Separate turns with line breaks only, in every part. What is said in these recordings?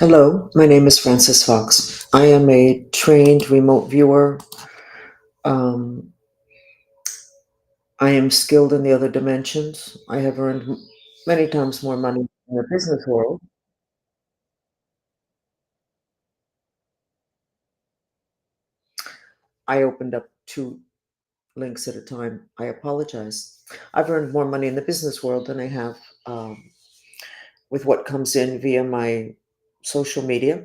Hello, my name is Francis Fox. I am a trained remote viewer. Um, I am skilled in the other dimensions. I have earned many times more money in the business world. I opened up two links at a time. I apologize. I've earned more money in the business world than I have with what comes in via my social media.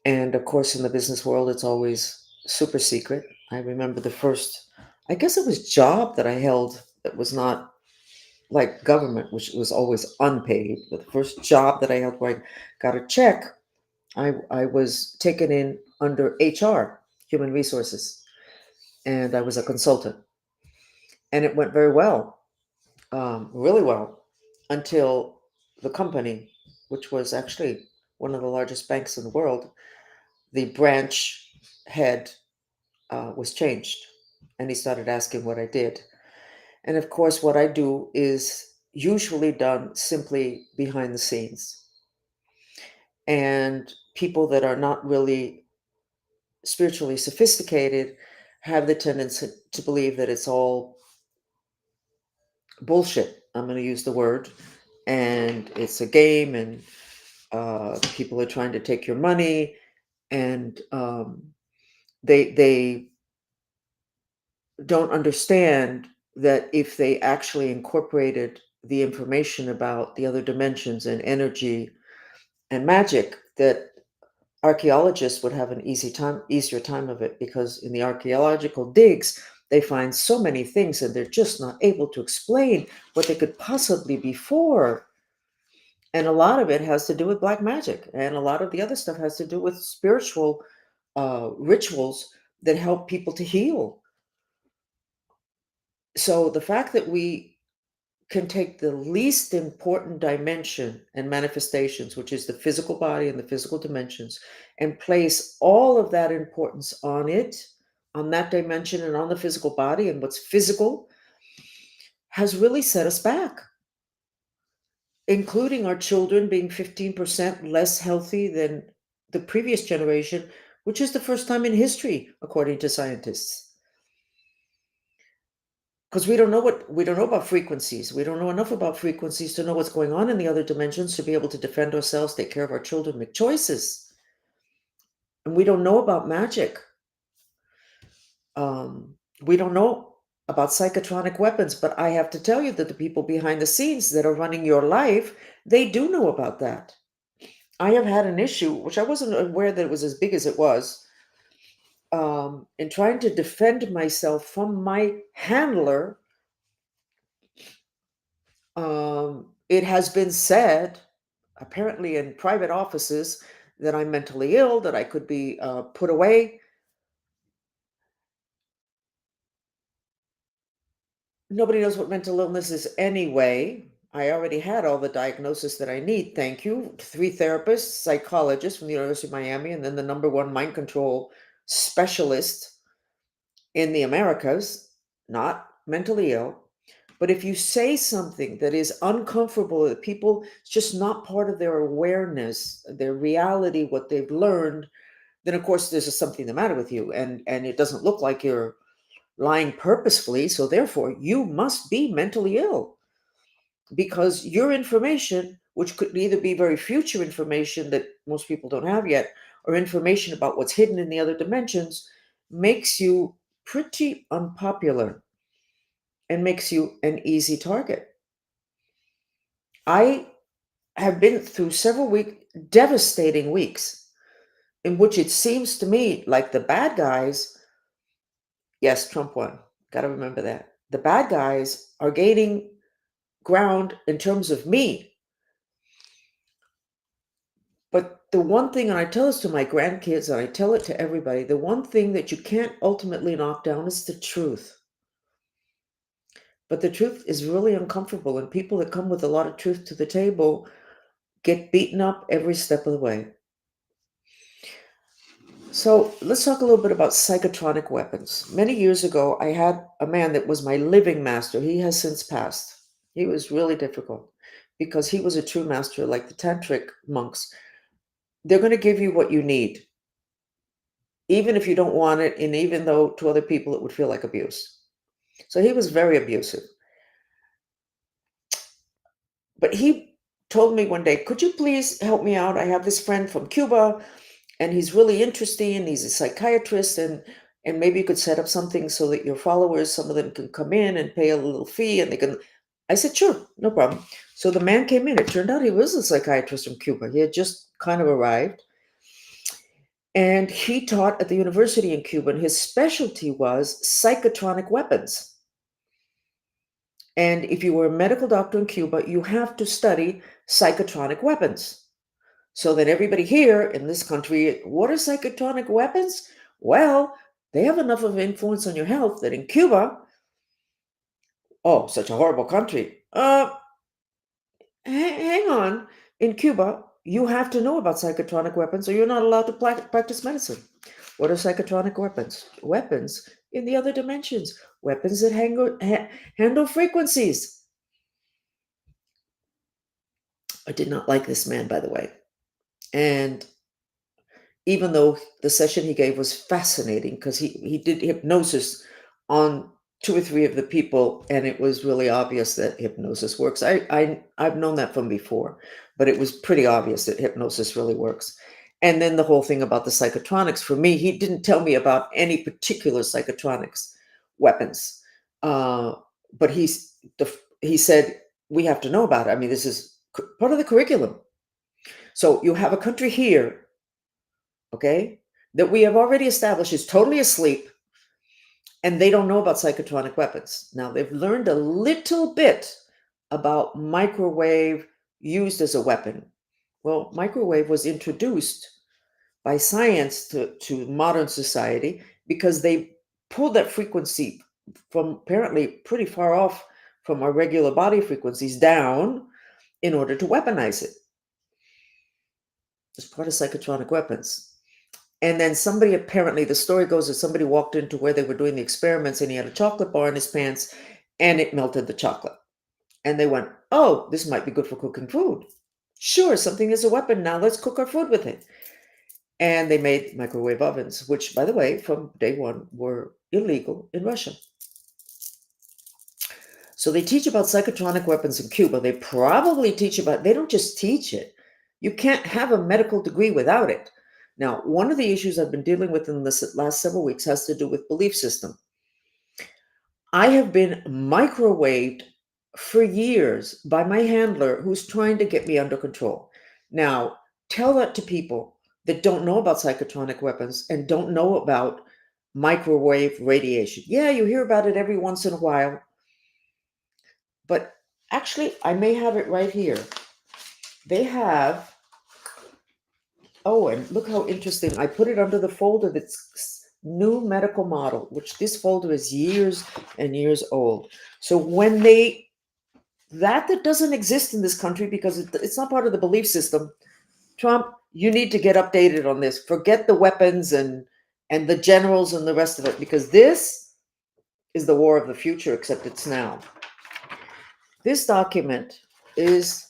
And of course, in the business world, it's always super secret. I remember the first, I guess it was job that I held that was not like government, which was always unpaid. But the first job that I held where I got a check, I was taken in under HR, human resources, and I was a consultant. And it went very well, really well, until the company, which was actually one of the largest banks in the world, the branch head was changed. And he started asking what I did. And of course, what I do is usually done simply behind the scenes. And people that are not really spiritually sophisticated have the tendency to believe that it's all bullshit. I'm going to use the word. And it's a game, and people are trying to take your money. And they don't understand that if they actually incorporated the information about the other dimensions and energy and magic, that archaeologists would have an easier time of it, because in the archaeological digs they find so many things and they're just not able to explain what they could possibly be for. And a lot of it has to do with black magic, and a lot of the other stuff has to do with spiritual rituals that help people to heal. So the fact that we can take the least important dimension and manifestations, which is the physical body and the physical dimensions, and place all of that importance on it, on that dimension, and on the physical body and what's physical, has really set us back, including our children being 15% less healthy than the previous generation, which is the first time in history, according to scientists. Because we don't know about frequencies. We don't know enough about frequencies to know what's going on in the other dimensions, to be able to defend ourselves, take care of our children, make choices. And we don't know about magic. We don't know about psychotronic weapons, but I have to tell you that the people behind the scenes that are running your life, they do know about that. I have had an issue, which I wasn't aware that it was as big as it was, in trying to defend myself from my handler. It has been said, apparently in private offices, that I'm mentally ill, that I could be put away. Nobody knows what mental illness is anyway. I already had all the diagnosis that I need. Thank you. 3 therapists, psychologists from the University of Miami, and then the number one mind control specialist in the Americas, not mentally ill. But if you say something that is uncomfortable, that people, it's just not part of their awareness, their reality, what they've learned, then of course there's just something the matter with you, and it doesn't look like you're lying purposefully. So therefore, you must be mentally ill, because your information, which could either be very future information that most people don't have yet, or information about what's hidden in the other dimensions, makes you pretty unpopular and makes you an easy target. I have been through several devastating weeks, in which it seems to me like the bad guys, yes, Trump won. Got to remember that. The bad guys are gaining ground in terms of me. But the one thing, and I tell this to my grandkids and I tell it to everybody, the one thing that you can't ultimately knock down is the truth. But the truth is really uncomfortable, and people that come with a lot of truth to the table get beaten up every step of the way. So let's talk a little bit about psychotronic weapons. Many years ago, I had a man that was my living master. He has since passed. He was really difficult because he was a true master, like the tantric monks. they're going to give you what you need, even if you don't want it, and even though to other people it would feel like abuse. So he was very abusive. But he told me one day, "Could you please help me out? I have this friend from Cuba, and he's really interesting. He's a psychiatrist, and maybe you could set up something so that your followers, some of them can come in and pay a little fee, and they can." I said, "Sure, no problem." So the man came in. It turned out he was a psychiatrist from Cuba. He had just kind of arrived, and he taught at the university in Cuba, and his specialty was psychotronic weapons. And if you were a medical doctor in Cuba, you have to study psychotronic weapons. So that everybody here in this country, what are psychotronic weapons? Well, they have enough of influence on your health that in Cuba, oh, such a horrible country. Hang on. In Cuba, you have to know about psychotronic weapons or you're not allowed to practice medicine. What are psychotronic weapons? Weapons in the other dimensions, weapons that handle frequencies. I did not like this man, by the way. And even though the session he gave was fascinating because he did hypnosis on two or three of the people, and it was really obvious that hypnosis works. I've known that from before, but it was pretty obvious that hypnosis really works. And then the whole thing about the psychotronics, for me, he didn't tell me about any particular psychotronics weapons, but he said we have to know about it. I mean, this is part of the curriculum. So you have a country here, okay, that we have already established is totally asleep, and they don't know about psychotronic weapons. Now, they've learned a little bit about microwave used as a weapon. Well, microwave was introduced by science to modern society because they pulled that frequency from apparently pretty far off from our regular body frequencies down in order to weaponize it. It's part of psychotronic weapons. And then somebody, apparently, the story goes that somebody walked into where they were doing the experiments and he had a chocolate bar in his pants and it melted the chocolate. And they went, "Oh, this might be good for cooking food. Sure, something is a weapon. Now let's cook our food with it." And they made microwave ovens, which, by the way, from day one were illegal in Russia. So they teach about psychotronic weapons in Cuba. They probably teach about, they don't just teach it. You can't have a medical degree without it. Now, one of the issues I've been dealing with in the last several weeks has to do with belief system. I have been microwaved for years by my handler who's trying to get me under control. Now, tell that to people that don't know about psychotronic weapons and don't know about microwave radiation. Yeah, you hear about it every once in a while, but actually, I may have it right here. They have, oh, and look how interesting. I put it under the folder that's new medical model, which this folder is years and years old. So when that doesn't exist in this country because it's not part of the belief system. Trump, you need to get updated on this. Forget the weapons and the generals and the rest of it, because this is the war of the future, except it's now. This document is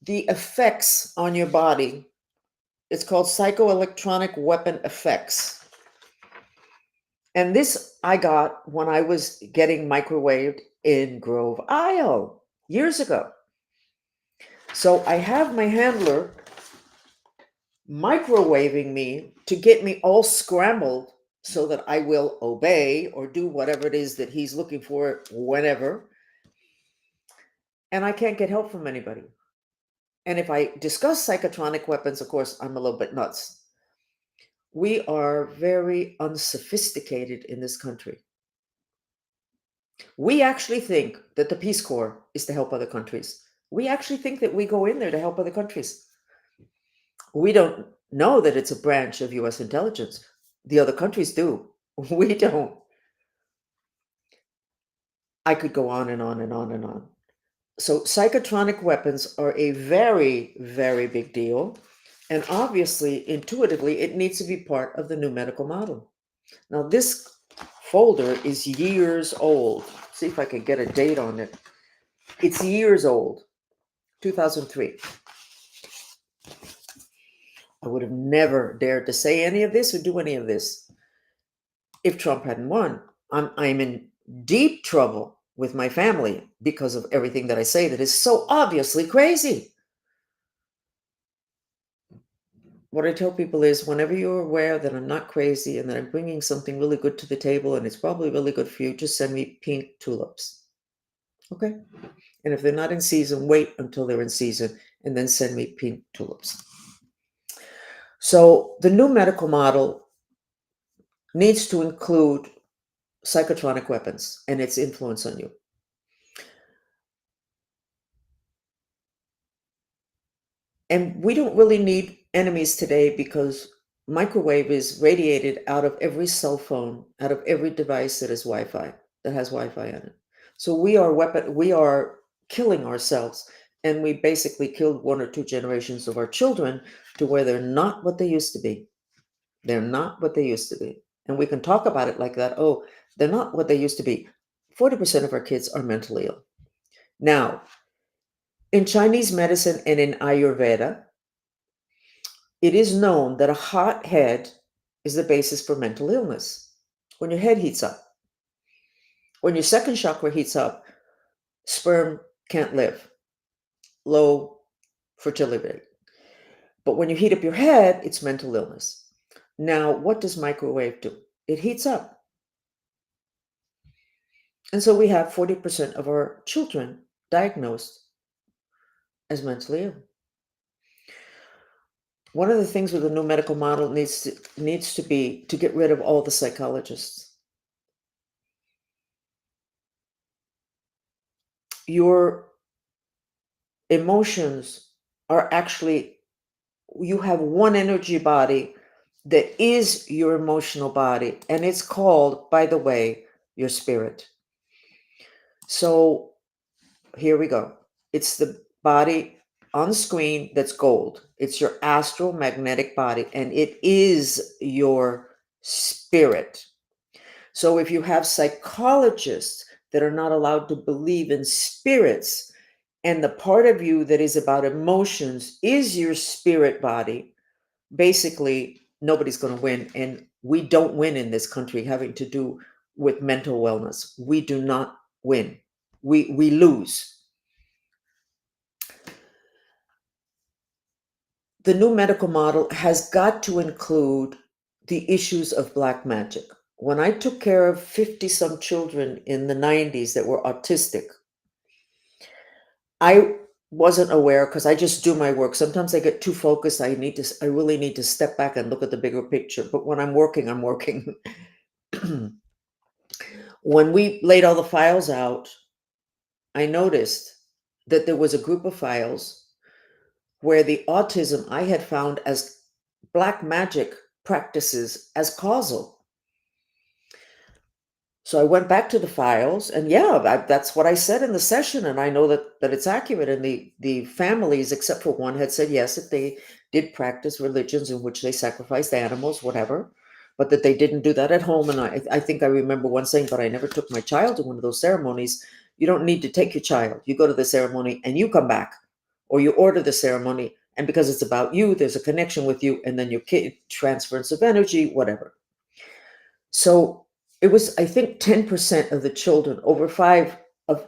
the effects on your body. It's called Psychoelectronic Weapon Effects. And this I got when I was getting microwaved in Grove Isle years ago. So I have my handler microwaving me to get me all scrambled so that I will obey or do whatever it is that he's looking for whenever. And I can't get help from anybody. And if I discuss psychotronic weapons, of course, I'm a little bit nuts. We are very unsophisticated in this country. We actually think that the Peace Corps is to help other countries. We actually think that we go in there to help other countries. We don't know that it's a branch of US intelligence. The other countries do. We don't. I could go on and on and on and on. So psychotronic weapons are a very, very big deal. And obviously, intuitively, it needs to be part of the new medical model. Now, this folder is years old. See if I can get a date on it. It's years old, 2003. I would have never dared to say any of this or do any of this if Trump hadn't won. I'm in deep trouble with my family because of everything that I say that is so obviously crazy. What I tell people is whenever you're aware that I'm not crazy and that I'm bringing something really good to the table and it's probably really good for you, just send me pink tulips. Okay? And if they're not in season, wait until they're in season and then send me pink tulips. So the new medical model needs to include psychotronic weapons and its influence on you. And we don't really need enemies today because microwave is radiated out of every cell phone, out of every device that is Wi-Fi, that has Wi-Fi on it. So we are killing ourselves, and we basically killed one or two generations of our children to where they're not what they used to be. They're not what they used to be. And we can talk about it like that. Oh, they're not what they used to be. 40% of our kids are mentally ill. Now, in Chinese medicine and in Ayurveda, it is known that a hot head is the basis for mental illness. When your head heats up, when your second chakra heats up, sperm can't live, low fertility rate. But when you heat up your head, it's mental illness. Now, what does microwave do? It heats up. And so we have 40% of our children diagnosed as mentally ill. One of the things with the new medical model needs to be to get rid of all the psychologists. Your emotions are actually, you have one energy body that is your emotional body, and it's called, by the way, your spirit. So here we go. It's the body on screen that's gold. It's your astral magnetic body, and it is your spirit. So if you have psychologists that are not allowed to believe in spirits, and the part of you that is about emotions is your spirit body, basically nobody's going to win. And we don't win in this country having to do with mental wellness. We do not win. We lose. The new medical model has got to include the issues of black magic. When I took care of 50 some children in the 90s that were autistic, I wasn't aware because I just do my work. Sometimes I get too focused. I really need to step back and look at the bigger picture. But when I'm working, I'm working. When we laid all the files out, I noticed that there was a group of files where the autism I had found as black magic practices as causal. So I went back to the files, and yeah, that's what I said in the session, and I know that it's accurate. And the families, except for one, had said yes, that they did practice religions in which they sacrificed animals, whatever, but that they didn't do that at home. And I think I remember one saying, but I never took my child to one of those ceremonies. You don't need to take your child. You go to the ceremony and you come back, or you order the ceremony, and because it's about you, there's a connection with you, and then your kid transference of energy, whatever. So it was, I think, 10% of the children, over five of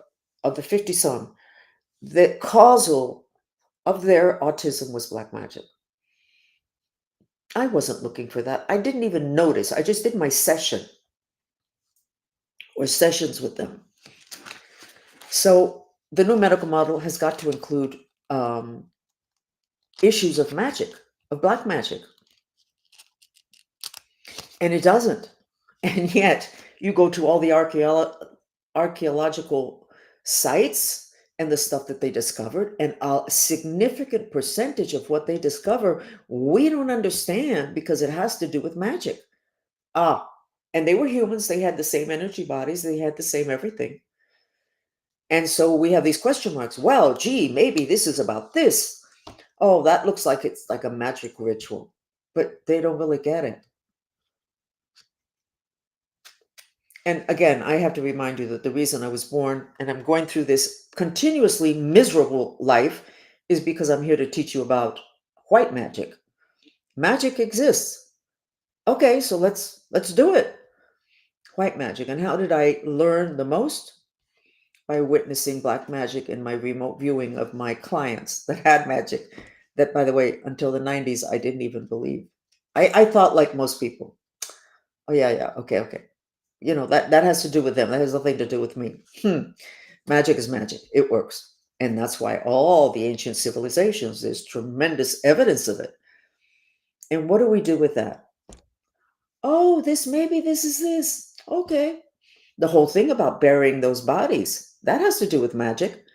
the 50 some, the causal of their autism was black magic. I wasn't looking for that. I didn't even notice. I just did my session or sessions with them. So the new medical model has got to include issues of magic, of black magic. And it doesn't. And yet you go to all the archaeological sites and the stuff that they discovered, and a significant percentage of what they discover we don't understand because it has to do with magic. Ah, and they were humans. They had the same energy bodies. They had the same everything. And so we have these question marks. Well, gee, maybe this is about this. Oh, that looks like it's like a magic ritual, but they don't really get it. And again, I have to remind you that the reason I was born and I'm going through this continuously miserable life is because I'm here to teach you about white magic. Magic exists. Okay, so let's do it. White magic. And how did I learn the most? By witnessing black magic in my remote viewing of my clients that had magic. That, by the way, until the 90s, I didn't even believe. I thought like most people. Oh yeah, yeah, okay, okay. That has to do with them. That has nothing to do with me. Magic is magic. It works. And that's why all the ancient civilizations, there's tremendous evidence of it. And what do we do with that? Oh, maybe this is this. Okay. The whole thing about burying those bodies, that has to do with magic.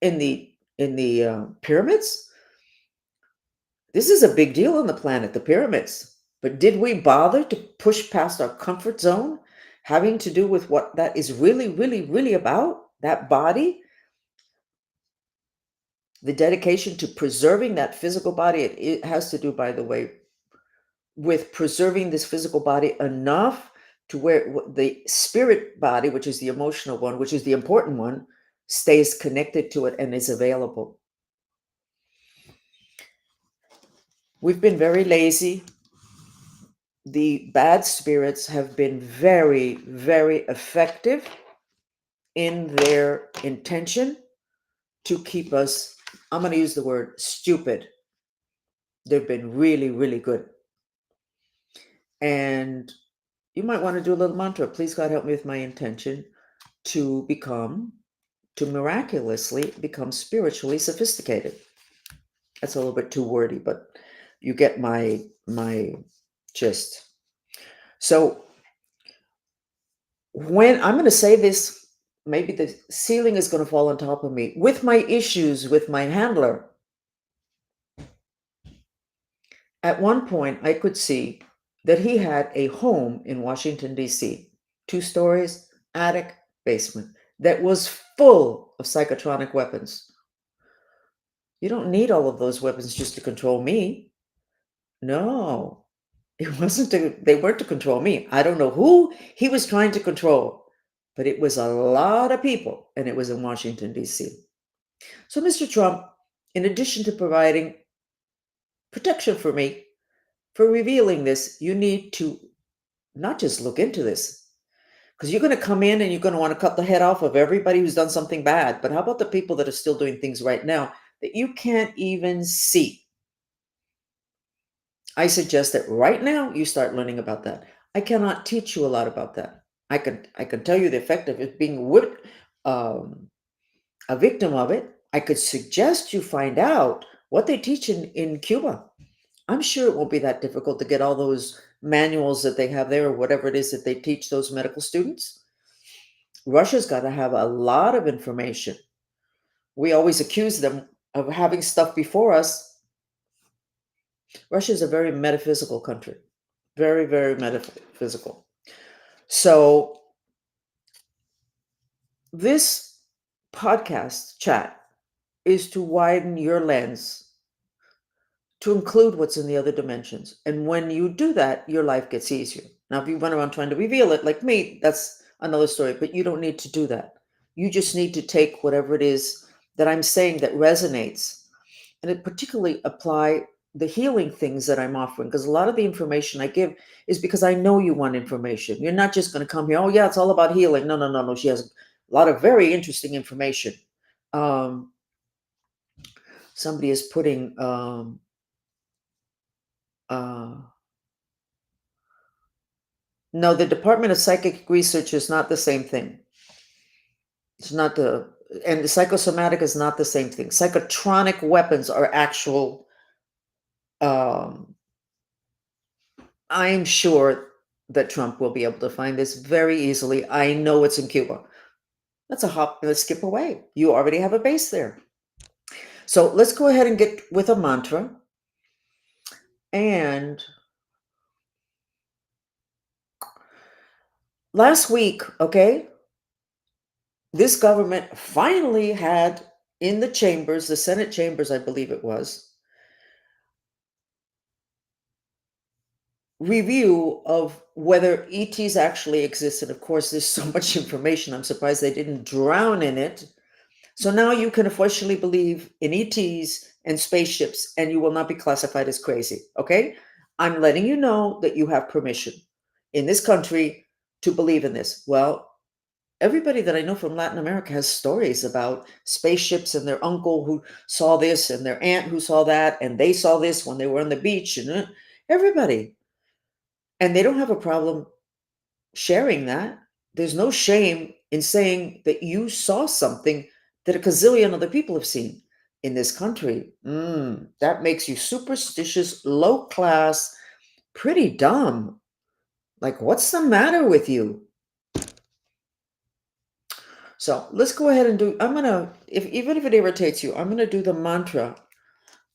In the pyramids, this is a big deal on the planet, the pyramids. But did we bother to push past our comfort zone, having to do with what that is really, really, really about? That body, the dedication to preserving that physical body. It has to do, by the way, with preserving this physical body enough to where the spirit body, which is the emotional one, which is the important one, stays connected to it and is available. We've been very lazy. The bad spirits have been very, very effective in their intention to keep us, I'm going to use the word stupid. They've been really, really good. And you might want to do a little mantra. Please, God, help me with my intention to miraculously become spiritually sophisticated. That's a little bit too wordy, but you get my gist. So when I'm going to say this, maybe the ceiling is going to fall on top of me. With my issues with my handler, at one point I could see that he had a home in Washington, D.C., 2 stories, attic, basement, that was full of psychotronic weapons. You don't need all of those weapons just to control me. No, they weren't to control me. I don't know who he was trying to control, but it was a lot of people, and it was in Washington, D.C. So, Mr. Trump, in addition to providing protection for me, for revealing this, you need to not just look into this, because you're going to come in and you're going to want to cut the head off of everybody who's done something bad. But how about the people that are still doing things right now that you can't even see? I suggest that right now you start learning about that. I cannot teach you a lot about that. I can tell you the effect of it being um, a victim of it. I could suggest you find out what they teach in Cuba. I'm sure it won't be that difficult to get all those manuals that they have there or whatever it is that they teach those medical students. Russia's got to have a lot of information. We always accuse them of having stuff before us. Russia is a very metaphysical country, very, very metaphysical. So, this podcast chat is to widen your lens to include what's in the other dimensions. And when you do that, your life gets easier. Now, if you run around trying to reveal it like me, that's another story, but you don't need to do that. You just need to take whatever it is that I'm saying that resonates and it particularly apply the healing things that I'm offering. Because a lot of the information I give is because I know you want information. You're not just going to come here, oh, yeah, it's all about healing. No, no, no, no. She has a lot of very interesting information. Somebody is putting no, the Department of Psychic Research is not the same thing. It's not and the psychosomatic is not the same thing. Psychotronic weapons are actual. I'm sure that Trump will be able to find this very easily. I know it's in Cuba. That's a hop and a skip away. You already have a base there. So let's go ahead and get with a mantra. And last week, okay, this government finally had in the chambers, the Senate chambers, I believe it was, review of whether ETs actually exist. And of course, there's so much information. I'm surprised they didn't drown in it. So now you can officially believe in ETs and spaceships, and you will not be classified as crazy. Okay? I'm letting you know that you have permission in this country to believe in this. Well, everybody that I know from Latin America has stories about spaceships and their uncle who saw this and their aunt who saw that, and they saw this when they were on the beach, and everybody. And they don't have a problem sharing that. There's no shame in saying that you saw something that a gazillion other people have seen in this country. That makes you superstitious, low class, pretty dumb. Like, what's the matter with you? So let's go ahead and do. I'm gonna, if even if it irritates you, I'm gonna do the mantra.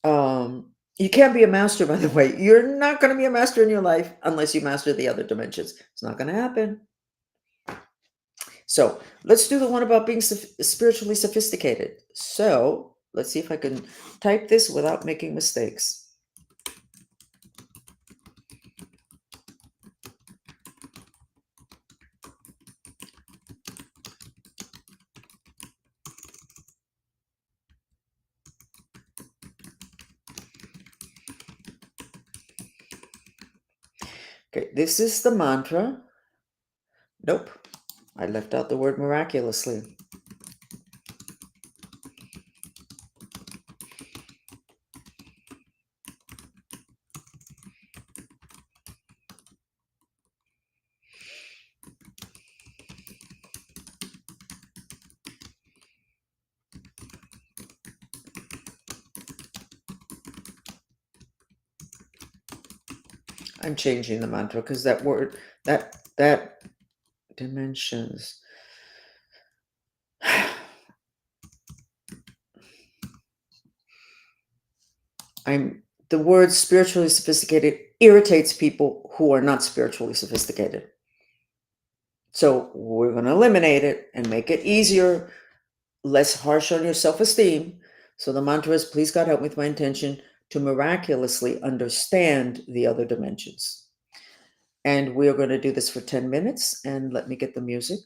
You can't be a master, by the way. You're not gonna be a master in your life unless you master the other dimensions. It's not gonna happen. So let's do the one about being spiritually sophisticated. So let's see if I can type this without making mistakes. Okay, this is the mantra. Nope, I left out the word miraculously. I'm changing the mantra because that word, that dimensions. The word spiritually sophisticated irritates people who are not spiritually sophisticated. So we're going to eliminate it and make it easier, less harsh on your self-esteem. So the mantra is, please God help me with my intention to miraculously understand the other dimensions. And we're going to do this for 10 minutes, and let me get the music.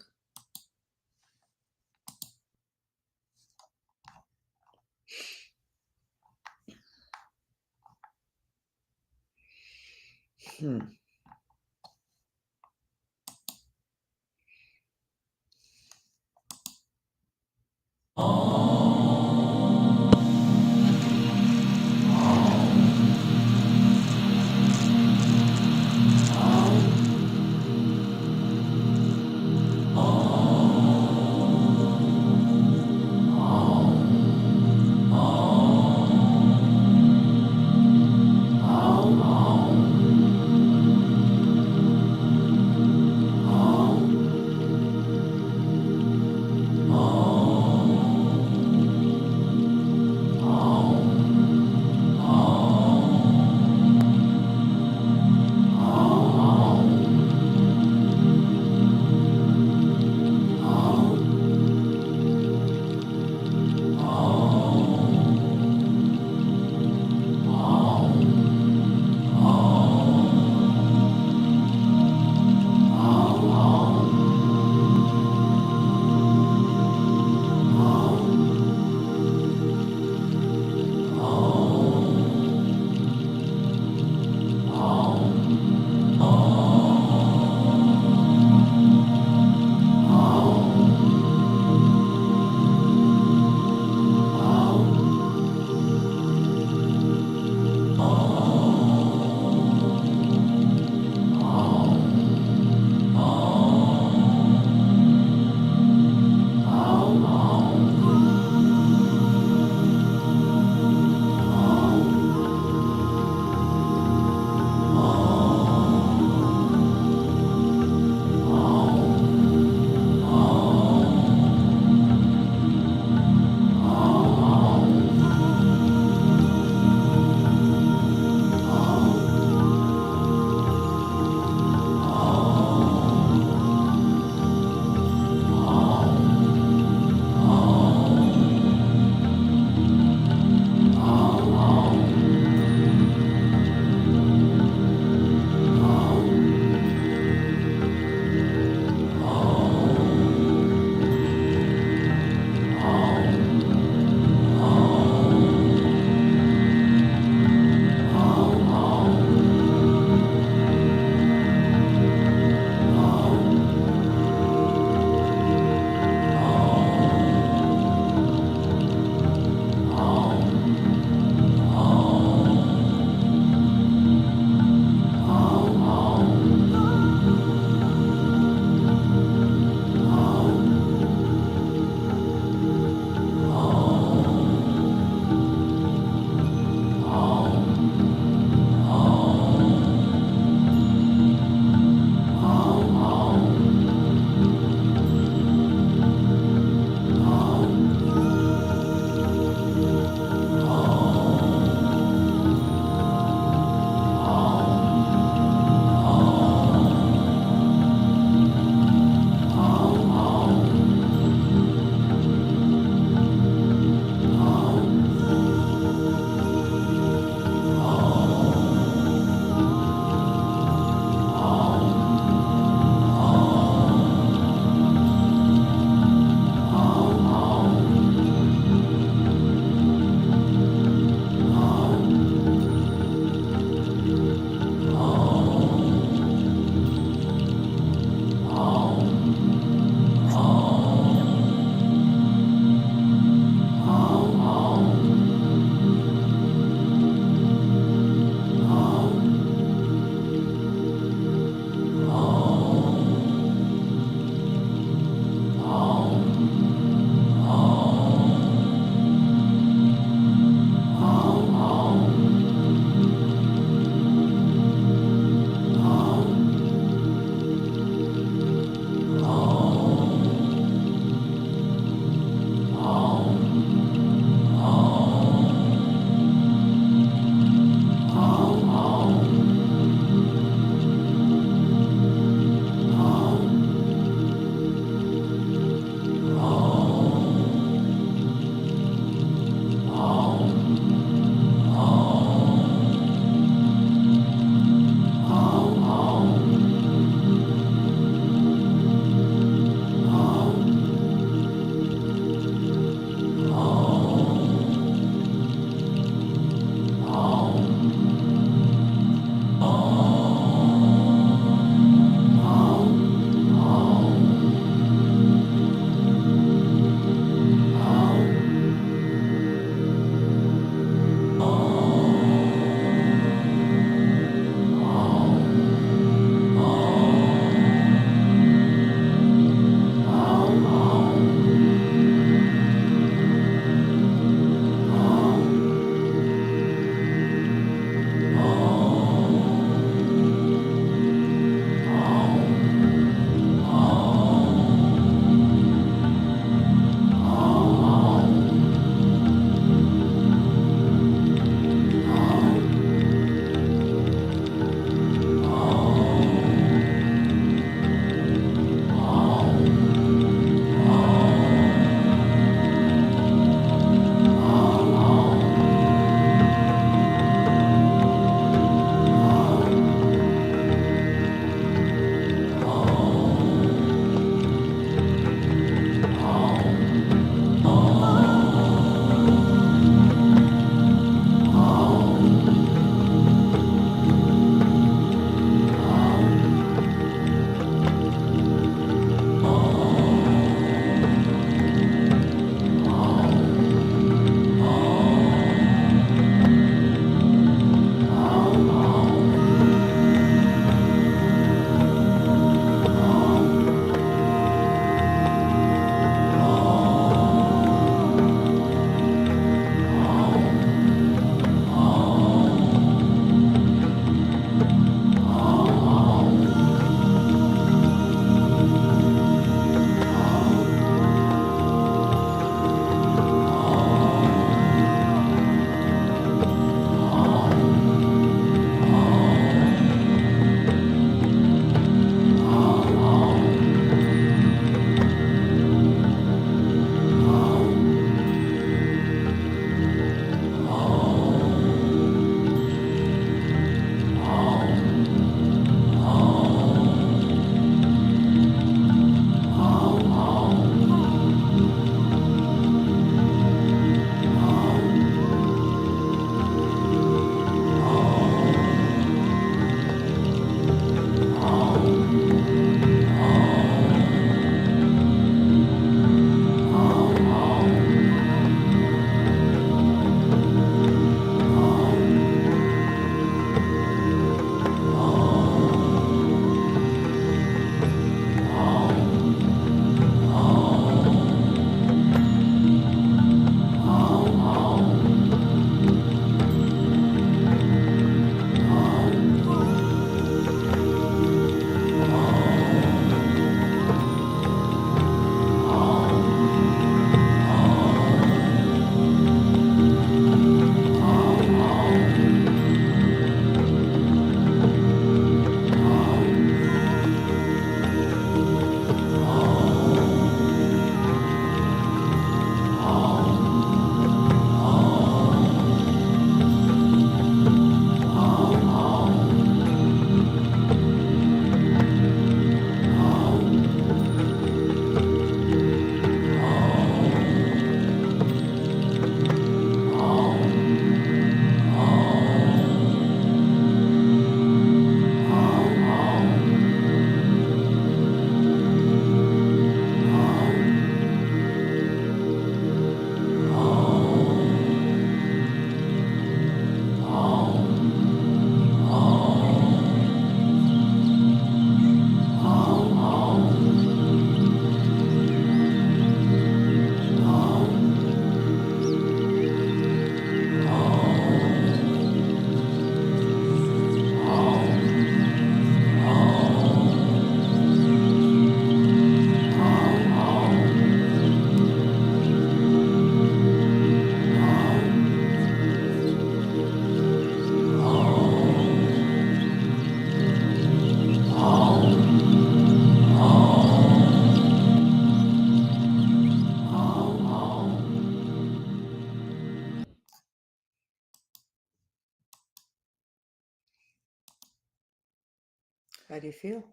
How do you feel?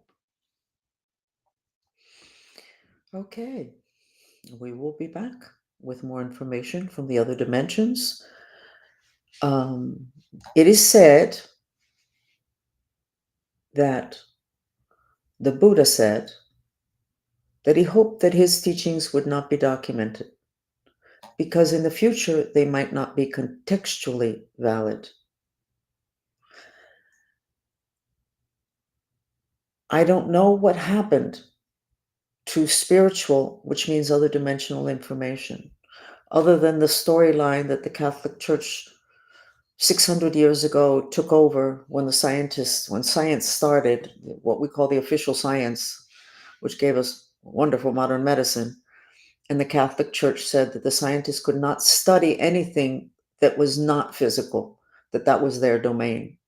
Okay. We will be back with more information from the other dimensions. Um, it is said that the Buddha said that he hoped that his teachings would not be documented because in the future they might not be contextually valid. I don't know what happened to spiritual, which means other dimensional information, other than the storyline that the Catholic Church 600 years ago took over when when science started, what we call the official science, which gave us wonderful modern medicine. And the Catholic Church said that the scientists could not study anything that was not physical, that was their domain.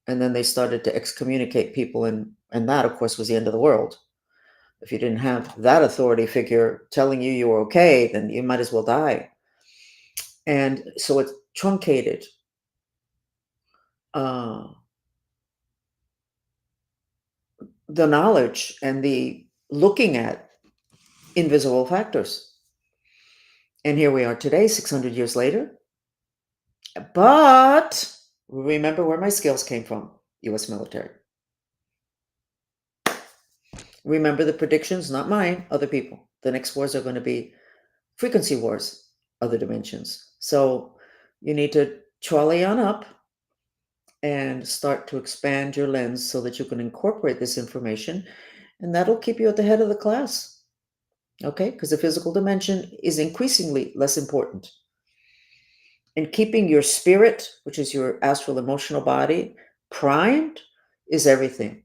And then they started to excommunicate people, and that, of course, was the end of the world. If you didn't have that authority figure telling you were okay, then you might as well die. And so it truncated uh, the knowledge and the looking at invisible factors. And here we are today, 600 years later. But remember where my skills came from: US military. Remember the predictions, not mine, other people. The next wars are going to be frequency wars, other dimensions. So you need to trolley on up and start to expand your lens so that you can incorporate this information, and that'll keep you at the head of the class. Okay? Because the physical dimension is increasingly less important. And keeping your spirit, which is your astral emotional body, primed is everything.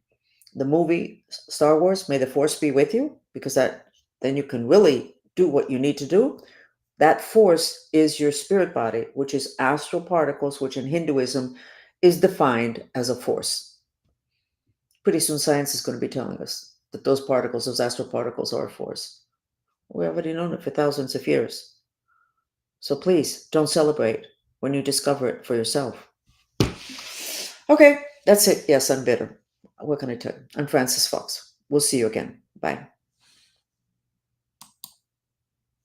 The movie Star Wars, May the Force be with you, because then you can really do what you need to do. That force is your spirit body, which is astral particles, which in Hinduism is defined as a force. Pretty soon science is going to be telling us that those particles, those astral particles, are a force. We already known it for thousands of years. So please don't celebrate when you discover it for yourself. Okay, that's it. Yes, I'm bitter. What can I tell you? I'm Francis Fox. We'll see you again. Bye.